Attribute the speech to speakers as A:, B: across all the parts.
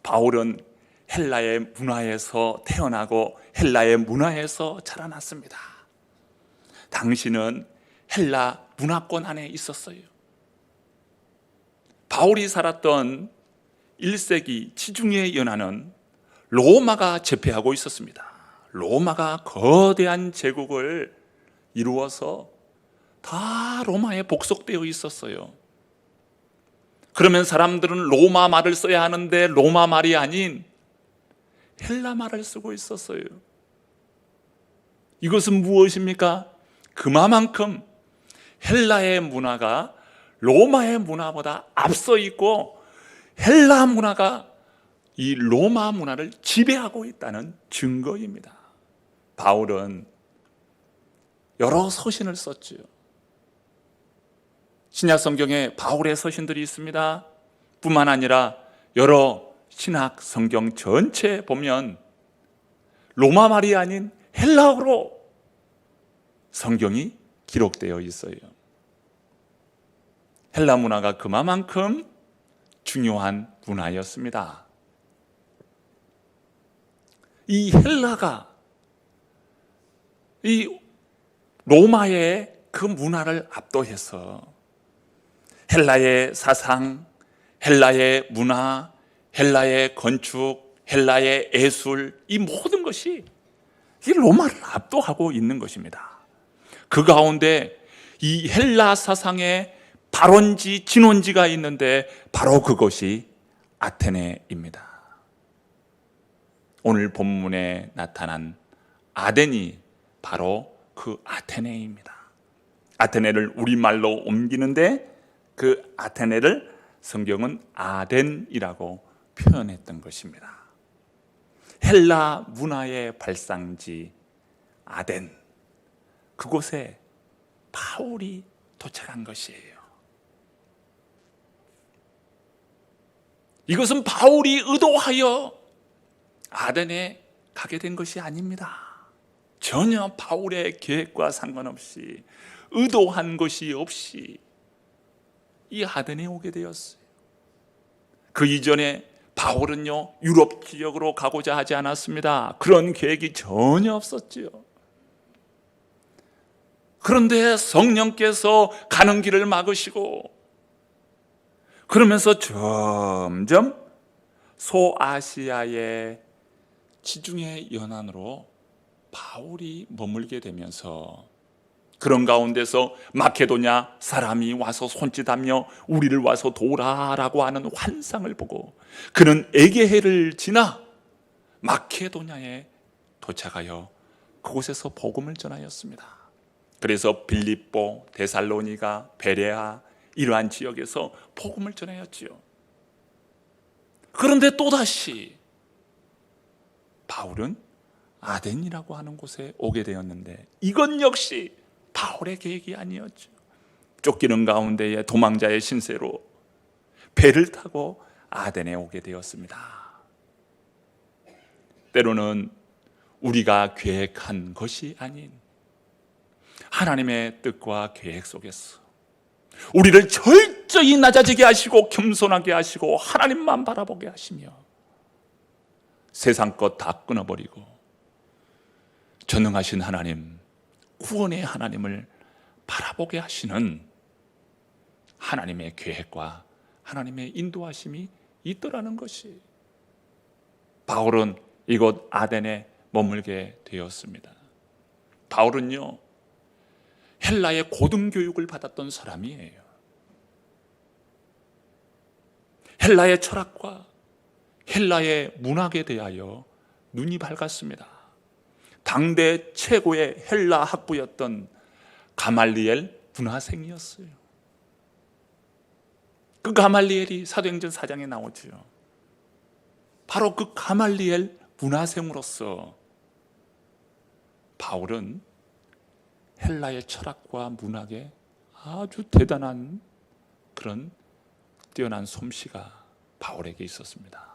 A: 바울은 헬라의 문화에서 태어나고 헬라의 문화에서 자라났습니다. 당신은 헬라 문화권 안에 있었어요. 바울이 살았던 1세기 지중해 연안은 로마가 제패하고 있었습니다. 로마가 거대한 제국을 이루어서 다 로마에 복속되어 있었어요. 그러면 사람들은 로마 말을 써야 하는데 로마 말이 아닌 헬라 말을 쓰고 있었어요. 이것은 무엇입니까? 그만큼 헬라의 문화가 로마의 문화보다 앞서 있고 헬라 문화가 이 로마 문화를 지배하고 있다는 증거입니다. 바울은 여러 서신을 썼지요. 신약 성경에 바울의 서신들이 있습니다. 뿐만 아니라 여러 신학 성경 전체에 보면 로마 말이 아닌 헬라어로 성경이 기록되어 있어요. 헬라 문화가 그만큼 중요한 문화였습니다. 이 헬라가 이 로마의 그 문화를 압도해서 헬라의 사상, 헬라의 문화, 헬라의 건축, 헬라의 예술, 이 모든 것이 이 로마를 압도하고 있는 것입니다. 그 가운데 이 헬라 사상의 발원지, 진원지가 있는데 바로 그것이 아테네입니다. 오늘 본문에 나타난 아덴이 바로 그 아테네입니다. 아테네를 우리말로 옮기는데 그 아테네를 성경은 아덴이라고 표현했던 것입니다. 헬라 문화의 발상지 아덴, 그곳에 바울이 도착한 것이에요. 이것은 바울이 의도하여 아덴에 가게 된 것이 아닙니다. 전혀 바울의 계획과 상관없이 의도한 것이 없이 이 아덴에 오게 되었어요. 그 이전에 바울은요 유럽 지역으로 가고자 하지 않았습니다. 그런 계획이 전혀 없었지요. 그런데 성령께서 가는 길을 막으시고 그러면서 점점 소아시아의 지중해 연안으로 바울이 머물게 되면서 그런 가운데서 마케도냐 사람이 와서 손짓하며 우리를 와서 도우라라고 하는 환상을 보고 그는 에게해를 지나 마케도냐에 도착하여 그곳에서 복음을 전하였습니다. 그래서 빌립보, 데살로니가, 베레아 이러한 지역에서 복음을 전하였지요. 그런데 또다시 바울은 아덴이라고 하는 곳에 오게 되었는데 이건 역시 바울의 계획이 아니었죠. 쫓기는 가운데에 도망자의 신세로 배를 타고 아덴에 오게 되었습니다. 때로는 우리가 계획한 것이 아닌 하나님의 뜻과 계획 속에서 우리를 철저히 낮아지게 하시고 겸손하게 하시고 하나님만 바라보게 하시며 세상 것 다 끊어버리고 전능하신 하나님, 구원의 하나님을 바라보게 하시는 하나님의 계획과 하나님의 인도하심이 있더라는 것이 바울은 이곳 아덴에 머물게 되었습니다. 바울은요 헬라의 고등교육을 받았던 사람이에요. 헬라의 철학과 헬라의 문학에 대하여 눈이 밝았습니다. 당대 최고의 헬라 학부였던 가말리엘 문화생이었어요. 그 가말리엘이 사도행전 4장에 나오죠. 바로 그 가말리엘 문화생으로서 바울은 헬라의 철학과 문학에 아주 대단한 그런 뛰어난 솜씨가 바울에게 있었습니다.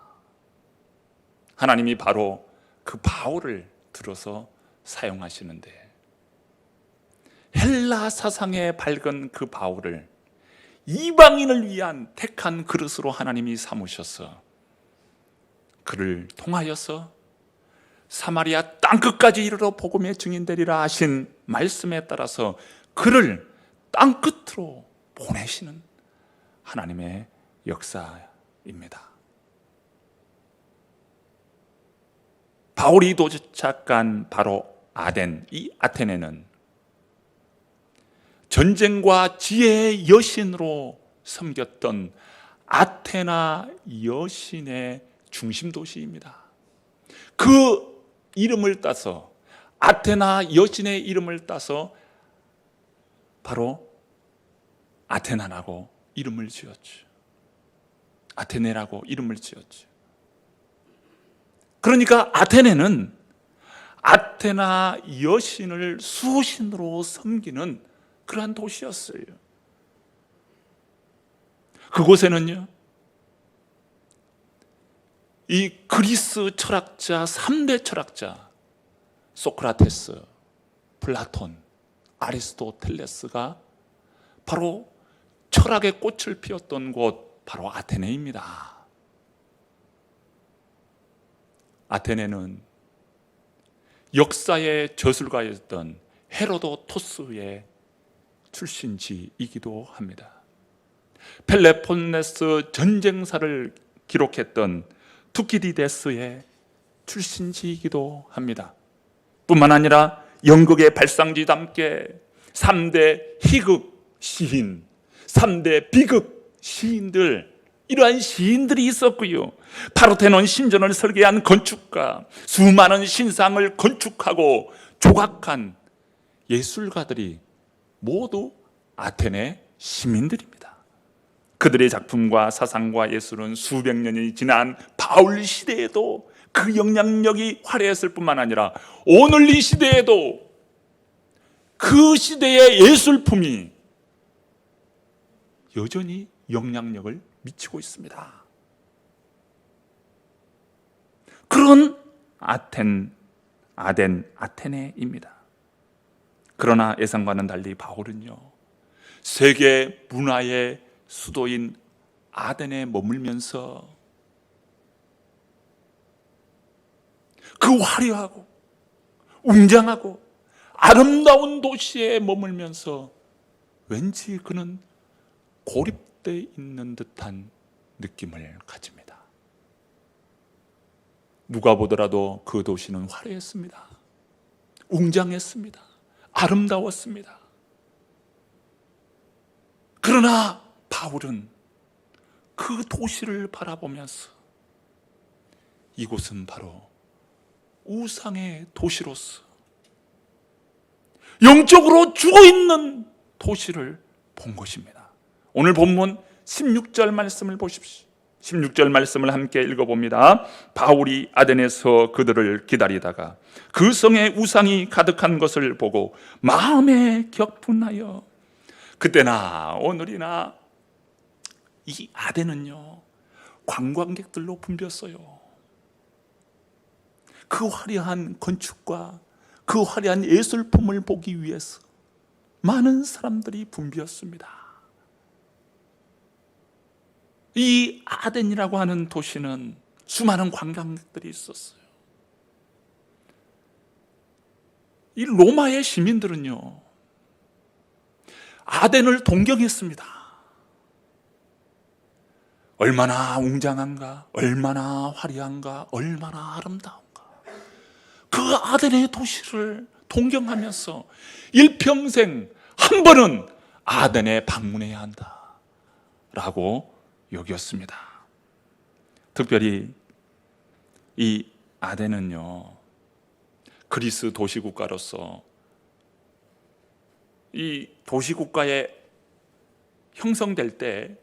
A: 하나님이 바로 그 바울을 들어서 사용하시는데 헬라 사상에 밝은 그 바울을 이방인을 위한 택한 그릇으로 하나님이 삼으셔서 그를 통하여서 사마리아 땅끝까지 이르러 복음의 증인 되리라 하신 말씀에 따라서 그를 땅끝으로 보내시는 하나님의 역사입니다. 바울이 도착한 바로 아덴, 이 아테네는 전쟁과 지혜의 여신으로 섬겼던 아테나 여신의 중심 도시입니다. 그 이름을 따서, 아테나 여신의 이름을 따서 바로 아테나라고 이름을 지었죠. 아테네라고 이름을 지었죠. 그러니까 아테네는 아테나 여신을 수신으로 섬기는 그러한 도시였어요. 그곳에는요, 이 그리스 철학자 3대 철학자 소크라테스, 플라톤, 아리스토텔레스가 바로 철학의 꽃을 피웠던 곳, 바로 아테네입니다. 아테네는 역사의 저술가였던 헤로도토스의 출신지이기도 합니다. 펠레폰네스 전쟁사를 기록했던 투키디데스의 출신지이기도 합니다. 뿐만 아니라 연극의 발상지답게 3대 희극 시인, 3대 비극 시인들, 이러한 시인들이 있었고요. 파르테논 신전을 설계한 건축가, 수많은 신상을 건축하고 조각한 예술가들이 모두 아테네 시민들입니다. 그들의 작품과 사상과 예술은 수백 년이 지난 바울 시대에도 그 영향력이 화려했을 뿐만 아니라 오늘 이 시대에도 그 시대의 예술품이 여전히 영향력을 미치고 있습니다. 그런 아테네입니다. 그러나 예상과는 달리 바울은요, 세계 문화의 수도인 아덴에 머물면서 그 화려하고 웅장하고 아름다운 도시에 머물면서 왠지 그는 고립되어 있는 듯한 느낌을 가집니다. 누가 보더라도 그 도시는 화려했습니다. 웅장했습니다. 아름다웠습니다. 그러나 바울은 그 도시를 바라보면서 이곳은 바로 우상의 도시로서 영적으로 죽어있는 도시를 본 것입니다. 오늘 본문 16절 말씀을 보십시오. 16절 말씀을 함께 읽어봅니다. 바울이 아덴에서 그들을 기다리다가 그 성에 우상이 가득한 것을 보고 마음에 격분하여, 그때나 오늘이나 이 아덴은요, 관광객들로 붐볐어요. 그 화려한 건축과 그 화려한 예술품을 보기 위해서 많은 사람들이 붐볐습니다. 이 아덴이라고 하는 도시는 수많은 관광객들이 있었어요. 이 로마의 시민들은요, 아덴을 동경했습니다. 얼마나 웅장한가, 얼마나 화려한가, 얼마나 아름다운가. 그 아덴의 도시를 동경하면서 일평생 한 번은 아덴에 방문해야 한다라고 여겼습니다. 특별히 이 아덴은요, 그리스 도시국가로서 이 도시국가에 형성될 때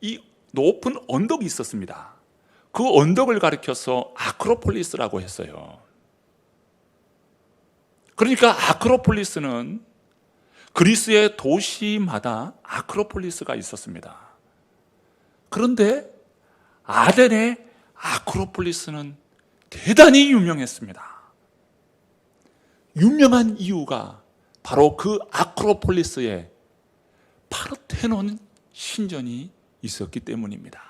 A: 이 높은 언덕이 있었습니다. 그 언덕을 가리켜서 아크로폴리스라고 했어요. 그러니까 아크로폴리스는 그리스의 도시마다 아크로폴리스가 있었습니다. 그런데 아덴의 아크로폴리스는 대단히 유명했습니다. 유명한 이유가 바로 그 아크로폴리스에 파르테논 신전이 있었기 때문입니다.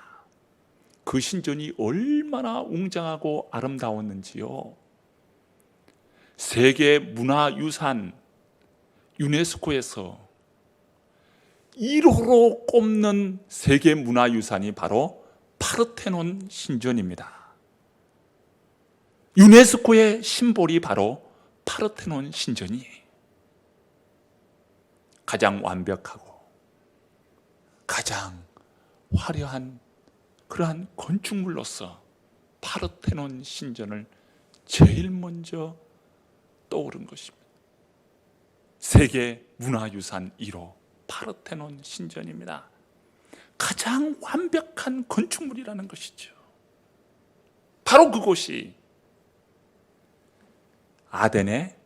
A: 그 신전이 얼마나 웅장하고 아름다웠는지요. 세계 문화유산 유네스코에서 1호로 꼽는 세계 문화유산이 바로 파르테논 신전입니다. 유네스코의 심볼이 바로 파르테논 신전이에요. 가장 완벽하고 가장 화려한 그러한 건축물로서 파르테논 신전을 제일 먼저 떠오른 것입니다. 세계 문화유산 1호 파르테논 신전입니다. 가장 완벽한 건축물이라는 것이죠. 바로 그곳이 아덴의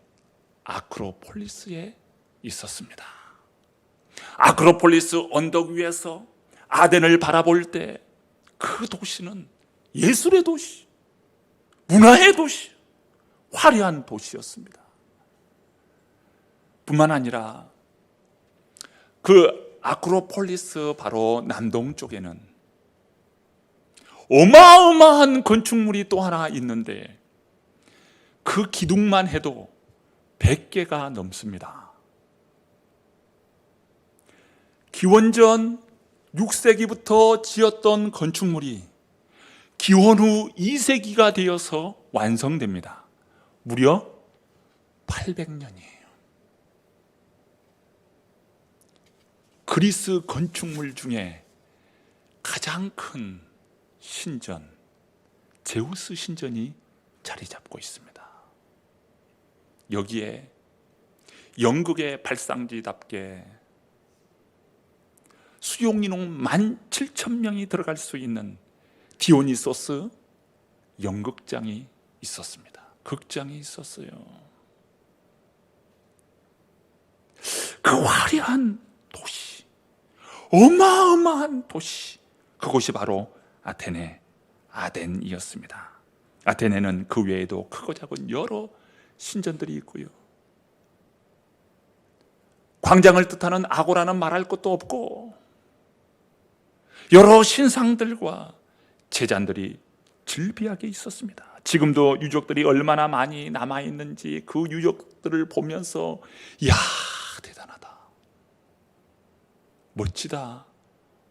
A: 아크로폴리스에 있었습니다. 아크로폴리스 언덕 위에서 아덴을 바라볼 때 그 도시는 예술의 도시, 문화의 도시, 화려한 도시였습니다. 뿐만 아니라 그 아크로폴리스 바로 남동쪽에는 어마어마한 건축물이 또 하나 있는데 그 기둥만 해도 100개가 넘습니다. 기원전 6세기부터 지었던 건축물이 기원 후 2세기가 되어서 완성됩니다. 무려 800년이에요. 그리스 건축물 중에 가장 큰 신전, 제우스 신전이 자리 잡고 있습니다. 여기에 연극의 발상지답게 수용인원 17,000명이 들어갈 수 있는 디오니소스 연극장이 있었습니다. 극장이 있었어요. 그 화려한 도시, 어마어마한 도시, 그곳이 바로 아테네, 아덴이었습니다. 아테네는 그 외에도 크고 작은 여러 신전들이 있고요. 광장을 뜻하는 아고라는 말할 것도 없고 여러 신상들과 제잔들이 즐비하게 있었습니다. 지금도 유적들이 얼마나 많이 남아있는지 그 유적들을 보면서 이야, 대단하다, 멋지다,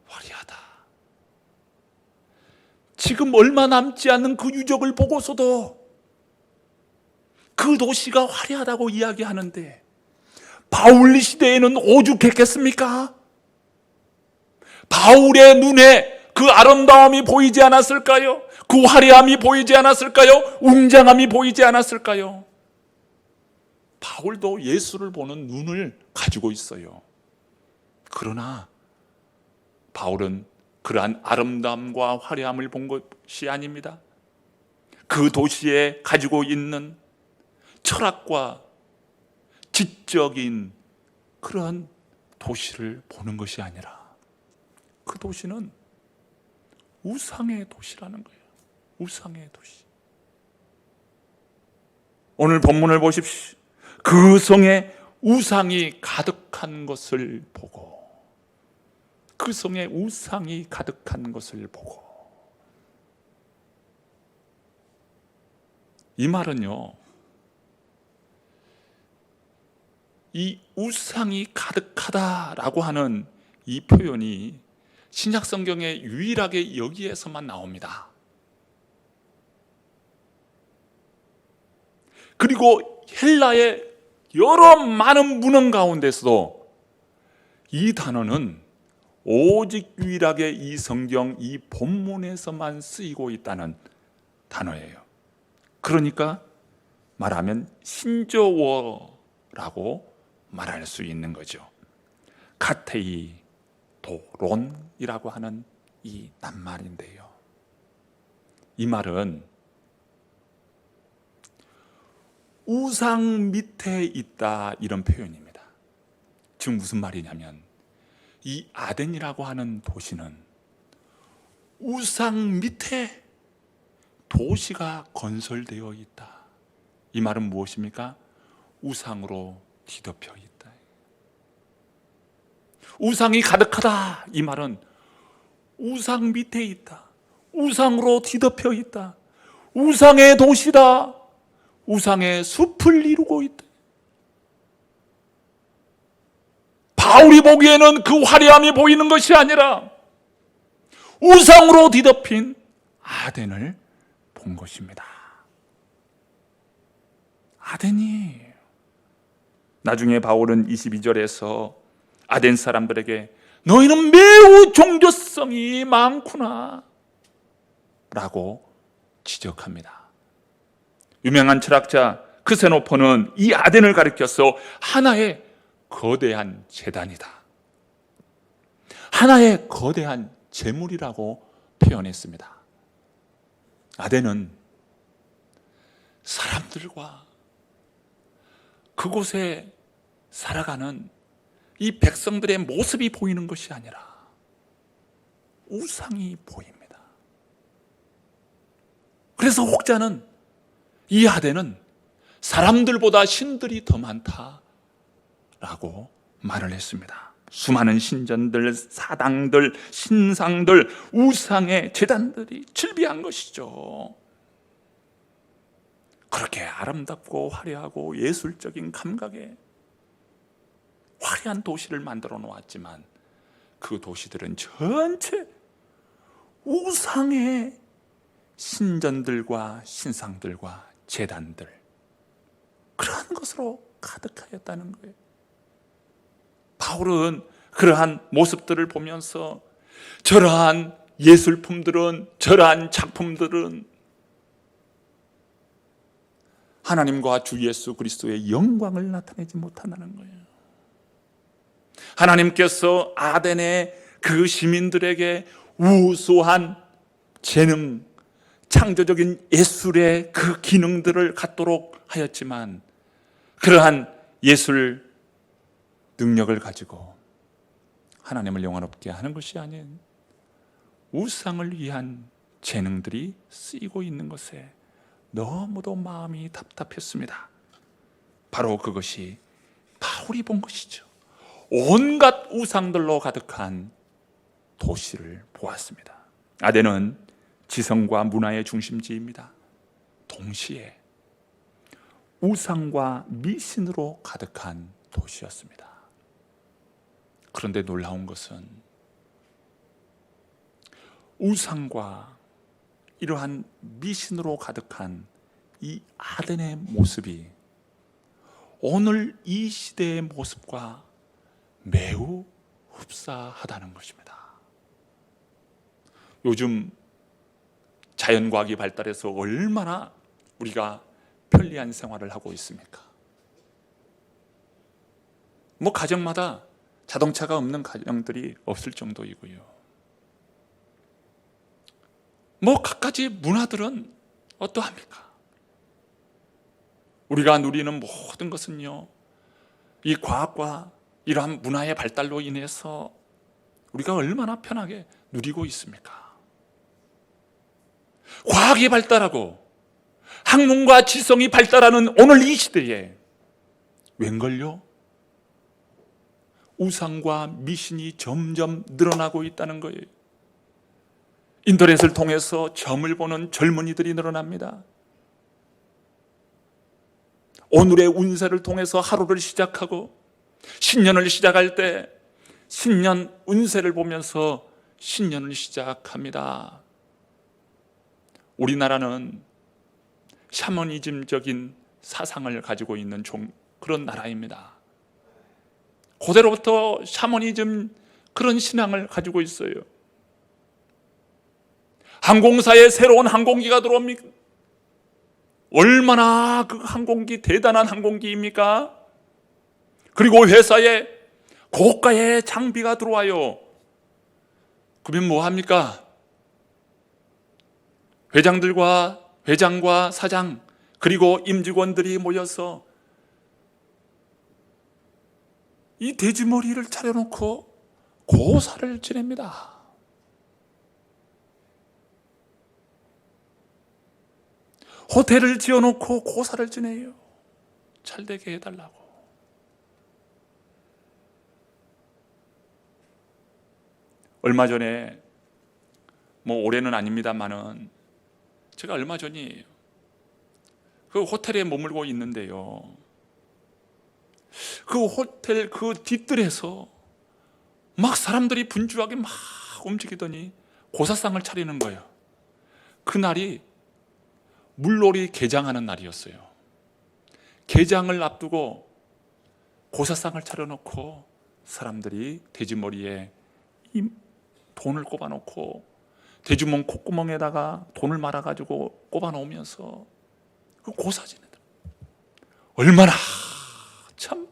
A: 화려하다. 지금 얼마 남지 않은 그 유적을 보고서도 그 도시가 화려하다고 이야기하는데 바울 시대에는 오죽했겠습니까? 바울의 눈에 그 아름다움이 보이지 않았을까요? 그 화려함이 보이지 않았을까요? 웅장함이 보이지 않았을까요? 바울도 예수를 보는 눈을 가지고 있어요. 그러나 바울은 그러한 아름다움과 화려함을 본 것이 아닙니다. 그 도시에 가지고 있는 철학과 지적인 그런 도시를 보는 것이 아니라 그 도시는 우상의 도시라는 거예요. 우상의 도시. 오늘 본문을 보십시오. 그 성에 우상이 가득한 것을 보고, 그 성에 우상이 가득한 것을 보고. 이 말은요, 이 우상이 가득하다라고 하는 이 표현이 신약 성경에 유일하게 여기에서만 나옵니다. 그리고 헬라의 여러 많은 문헌 가운데서도 이 단어는 오직 유일하게 이 성경 이 본문에서만 쓰이고 있다는 단어예요. 그러니까 말하면 신조어라고 말할 수 있는 거죠. 카테이 도론이라고 하는 이 낱말인데요, 이 말은 우상 밑에 있다, 이런 표현입니다. 지금 무슨 말이냐면 이 아덴이라고 하는 도시는 우상 밑에 도시가 건설되어 있다. 이 말은 무엇입니까? 우상으로 뒤덮여 있다. 우상이 가득하다, 이 말은 우상 밑에 있다, 우상으로 뒤덮여 있다. 우상의 도시다. 우상의 숲을 이루고 있다. 바울이 보기에는 그 화려함이 보이는 것이 아니라 우상으로 뒤덮인 아덴을 본 것입니다. 아덴이 나중에 바울은 22절에서 아덴 사람들에게 너희는 매우 종교성이 많구나 라고 지적합니다. 유명한 철학자 크세노포는 이 아덴을 가리켜서 하나의 거대한 재단이다, 하나의 거대한 재물이라고 표현했습니다. 아덴은 사람들과 그곳에 살아가는 이 백성들의 모습이 보이는 것이 아니라 우상이 보입니다. 그래서 혹자는 이 아덴은 사람들보다 신들이 더 많다라고 말을 했습니다. 수많은 신전들, 사당들, 신상들, 우상의 제단들이 즐비한 것이죠. 그렇게 아름답고 화려하고 예술적인 감각에 화려한 도시를 만들어 놓았지만 그 도시들은 전체 우상의 신전들과 신상들과 제단들, 그런 것으로 가득하였다는 거예요. 바울은 그러한 모습들을 보면서 저러한 예술품들은, 저러한 작품들은 하나님과 주 예수 그리스도의 영광을 나타내지 못한다는 거예요. 하나님께서 아덴의 그 시민들에게 우수한 재능, 창조적인 예술의 그 기능들을 갖도록 하였지만 그러한 예술 능력을 가지고 하나님을 영화롭게 하는 것이 아닌 우상을 위한 재능들이 쓰이고 있는 것에 너무도 마음이 답답했습니다. 바로 그것이 바울이 본 것이죠. 온갖 우상들로 가득한 도시를 보았습니다. 아덴은 지성과 문화의 중심지입니다. 동시에 우상과 미신으로 가득한 도시였습니다. 그런데 놀라운 것은 우상과 이러한 미신으로 가득한 이 아덴의 모습이 오늘 이 시대의 모습과 매우 흡사하다는 것입니다. 요즘 자연과학이 발달해서 얼마나 우리가 편리한 생활을 하고 있습니까? 가정마다 자동차가 없는 가정들이 없을 정도이고요. 갖가지 문화들은 어떠합니까? 우리가 누리는 모든 것은요, 이 과학과 이러한 문화의 발달로 인해서 우리가 얼마나 편하게 누리고 있습니까? 과학이 발달하고 학문과 지성이 발달하는 오늘 이 시대에 웬걸요? 우상과 미신이 점점 늘어나고 있다는 거예요. 인터넷을 통해서 점을 보는 젊은이들이 늘어납니다. 오늘의 운세를 통해서 하루를 시작하고 신년을 시작할 때 신년 운세를 보면서 신년을 시작합니다. 우리나라는 샤머니즘적인 사상을 가지고 있는 그런 나라입니다. 고대로부터 샤머니즘 그런 신앙을 가지고 있어요. 항공사에 새로운 항공기가 들어옵니까? 얼마나 그 항공기 대단한 항공기입니까? 그리고 회사에 고가의 장비가 들어와요. 그러면 뭐 합니까? 회장과 사장 그리고 임직원들이 모여서 이 돼지머리를 차려놓고 고사를 지냅니다. 호텔을 지어놓고 고사를 지내요. 잘되게 해달라고. 얼마 전에 뭐 올해는 아닙니다만은 제가 얼마 전이에요. 그 호텔에 머물고 있는데요, 그 호텔 그 뒷뜰에서 막 사람들이 분주하게 막 움직이더니 고사상을 차리는 거예요. 그날이 물놀이 개장하는 날이었어요. 개장을 앞두고 고사상을 차려놓고 사람들이 돼지머리에 이 돈을 꼽아놓고 돼지멍 콧구멍에다가 돈을 말아가지고 꼽아놓으면서 그 고사지내들, 얼마나 참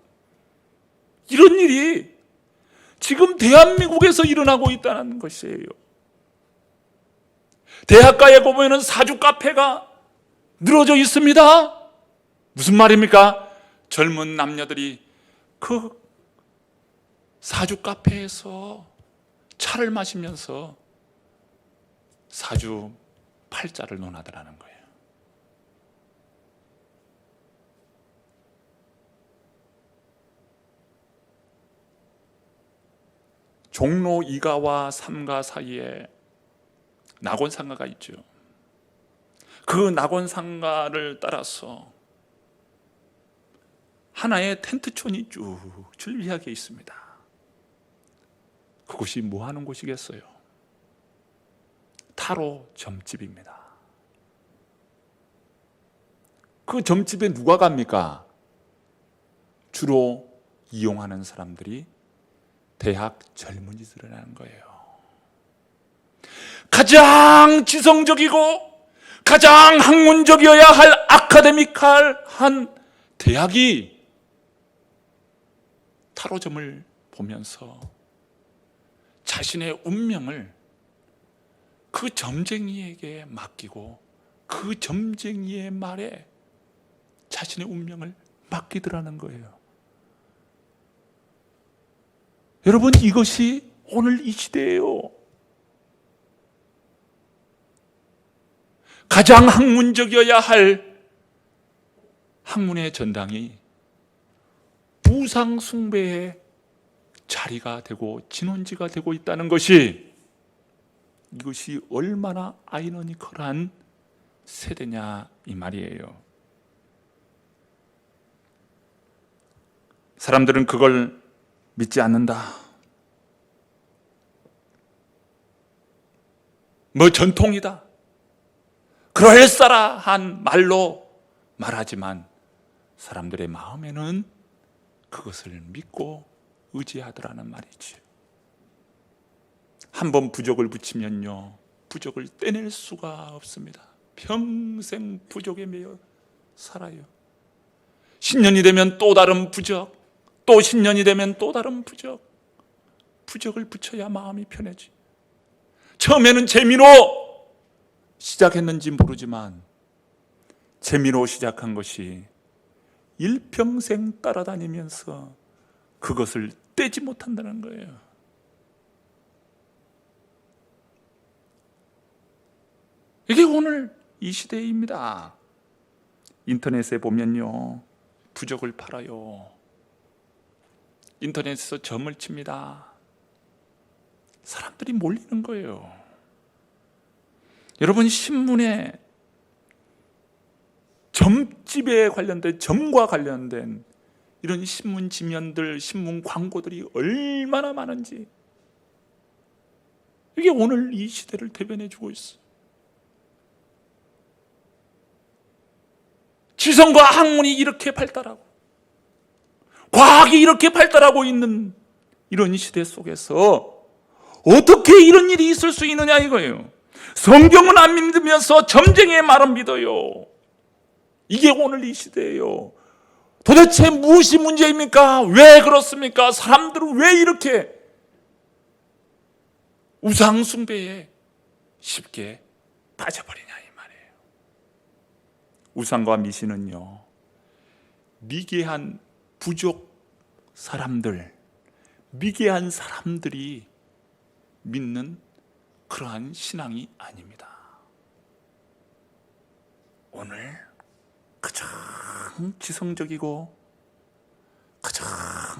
A: 이런 일이 지금 대한민국에서 일어나고 있다는 것이에요. 대학가에 보면 사주 카페가 늘어져 있습니다. 무슨 말입니까? 젊은 남녀들이 그 사주 카페에서 차를 마시면서 사주 팔자를 논하더라는 거예요. 종로 2가와 3가 사이에 낙원상가가 있죠. 그 낙원상가를 따라서 하나의 텐트촌이 쭉 줄리하게 있습니다. 그곳이 뭐 하는 곳이겠어요? 타로 점집입니다. 그 점집에 누가 갑니까? 주로 이용하는 사람들이 대학 젊은이들이라는 거예요. 가장 지성적이고 가장 학문적이어야 할 아카데미칼한 대학이 타로점을 보면서 자신의 운명을 그 점쟁이에게 맡기고 그 점쟁이의 말에 자신의 운명을 맡기더라는 거예요. 여러분, 이것이 오늘 이 시대예요. 가장 학문적이어야 할 학문의 전당이 우상 숭배의 자리가 되고 진원지가 되고 있다는 것이, 이것이 얼마나 아이러니컬한 세대냐 이 말이에요. 사람들은 그걸 믿지 않는다. 뭐 전통이다, 그럴싸한 말로 말하지만 사람들의 마음에는 그것을 믿고 의지하더라는 말이지. 한번 부적을 붙이면요, 부적을 떼낼 수가 없습니다. 평생 부적에 매여 살아요. 신년이 되면 또 다른 부적, 또 신년이 되면 또 다른 부적. 부적을 붙여야 마음이 편해지. 처음에는 재미로 시작했는지 모르지만 재미로 시작한 것이 일평생 따라다니면서 그것을 떼지 못한다는 거예요. 이게 오늘 이 시대입니다. 인터넷에 보면요, 부적을 팔아요. 인터넷에서 점을 칩니다. 사람들이 몰리는 거예요. 여러분, 신문에 점집에 관련된, 점과 관련된 이런 신문 지면들, 신문 광고들이 얼마나 많은지, 이게 오늘 이 시대를 대변해 주고 있어요. 지성과 학문이 이렇게 발달하고 과학이 이렇게 발달하고 있는 이런 시대 속에서 어떻게 이런 일이 있을 수 있느냐 이거예요. 성경은 안 믿으면서 점쟁이의 말은 믿어요. 이게 오늘 이 시대예요. 도대체 무엇이 문제입니까? 왜 그렇습니까? 사람들은 왜 이렇게 우상 숭배에 쉽게 빠져버리냐 이 말이에요. 우상과 미신은요, 미개한 부족 사람들, 미개한 사람들이 믿는 그러한 신앙이 아닙니다. 오늘 가장 지성적이고 가장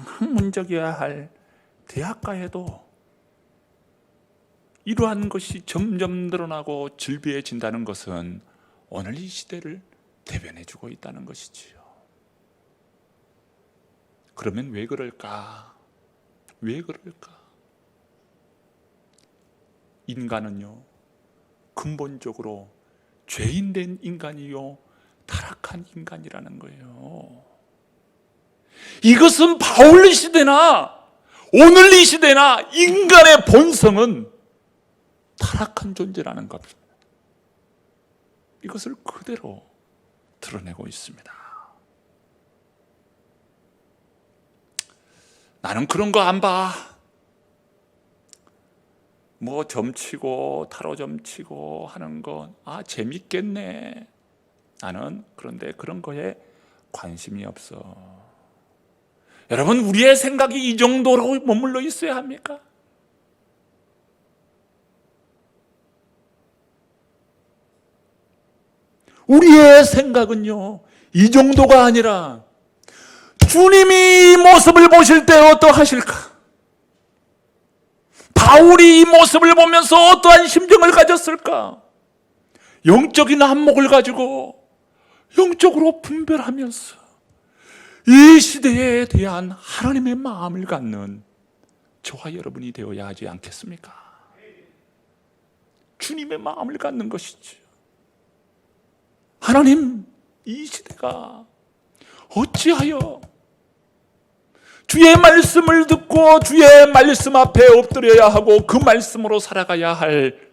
A: 학문적이어야 할 대학가에도 이러한 것이 점점 늘어나고 질비해진다는 것은 오늘 이 시대를 대변해주고 있다는 것이지요. 그러면 왜 그럴까? 왜 그럴까? 인간은요, 근본적으로 죄인된 인간이요, 타락한 인간이라는 거예요. 이것은 바울 시대나 오늘 이 시대나 인간의 본성은 타락한 존재라는 겁니다. 이것을 그대로 드러내고 있습니다. 나는 그런 거 안 봐. 뭐 점치고 타로 점치고 하는 건 재밌겠네. 나는 그런데 그런 거에 관심이 없어. 여러분, 우리의 생각이 이 정도로 머물러 있어야 합니까? 우리의 생각은요, 이 정도가 아니라 주님이 이 모습을 보실 때 어떠하실까? 바울이 이 모습을 보면서 어떠한 심정을 가졌을까? 영적인 안목을 가지고 영적으로 분별하면서 이 시대에 대한 하나님의 마음을 갖는 저와 여러분이 되어야 하지 않겠습니까? 주님의 마음을 갖는 것이죠. 하나님, 이 시대가 어찌하여 주의 말씀을 듣고 주의 말씀 앞에 엎드려야 하고 그 말씀으로 살아가야 할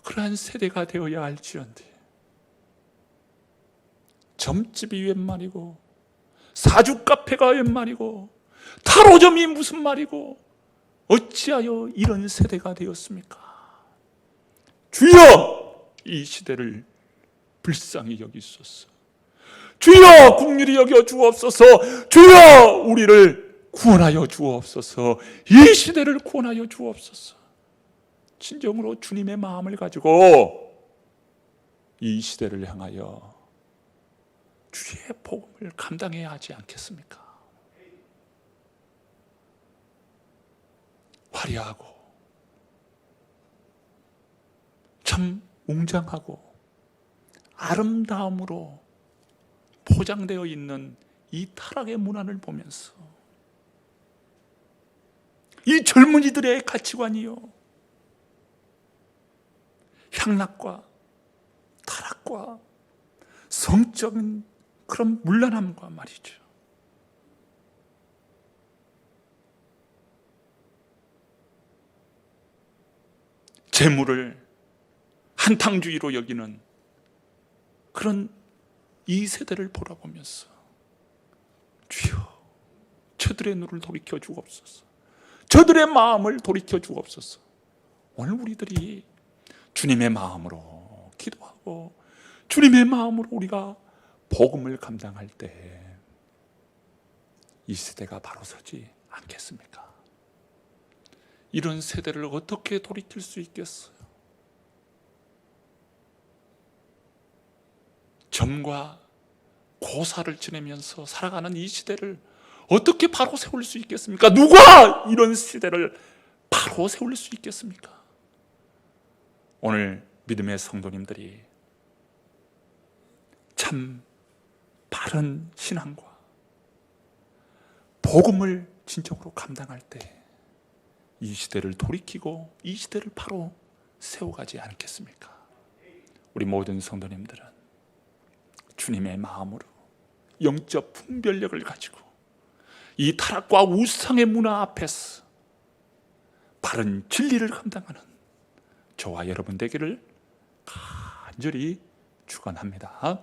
A: 그러한 세대가 되어야 할지언데, 점집이 웬 말이고 사주 카페가 웬 말이고 타로점이 무슨 말이고 어찌하여 이런 세대가 되었습니까? 주여, 이 시대를 불쌍히 여기소서. 주여, 긍휼히 여겨 주옵소서. 주여, 우리를 구원하여 주옵소서. 이 시대를 구원하여 주옵소서. 진정으로 주님의 마음을 가지고 이 시대를 향하여 주의 복음을 감당해야 하지 않겠습니까? 화려하고 참 웅장하고 아름다움으로 포장되어 있는 이 타락의 문화를 보면서 이 젊은이들의 가치관이요, 향락과 타락과 성적인 그런 문란함과 말이죠. 재물을 한탕주의로 여기는 그런 이 세대를 돌아보면서 주여, 저들의 눈을 돌이켜 주옵소서. 저들의 마음을 돌이켜 주옵소서. 오늘 우리들이 주님의 마음으로 기도하고 주님의 마음으로 우리가 복음을 감당할 때 이 세대가 바로 서지 않겠습니까? 이런 세대를 어떻게 돌이킬 수 있겠어요? 점과 고사를 지내면서 살아가는 이 시대를 어떻게 바로 세울 수 있겠습니까? 누가 이런 시대를 바로 세울 수 있겠습니까? 오늘 믿음의 성도님들이 참 바른 신앙과 복음을 진정으로 감당할 때 이 시대를 돌이키고 이 시대를 바로 세워가지 않겠습니까? 우리 모든 성도님들은 주님의 마음으로 영적 분별력을 가지고 이 타락과 우상의 문화 앞에서 바른 진리를 감당하는 저와 여러분 되기를 간절히 축원합니다.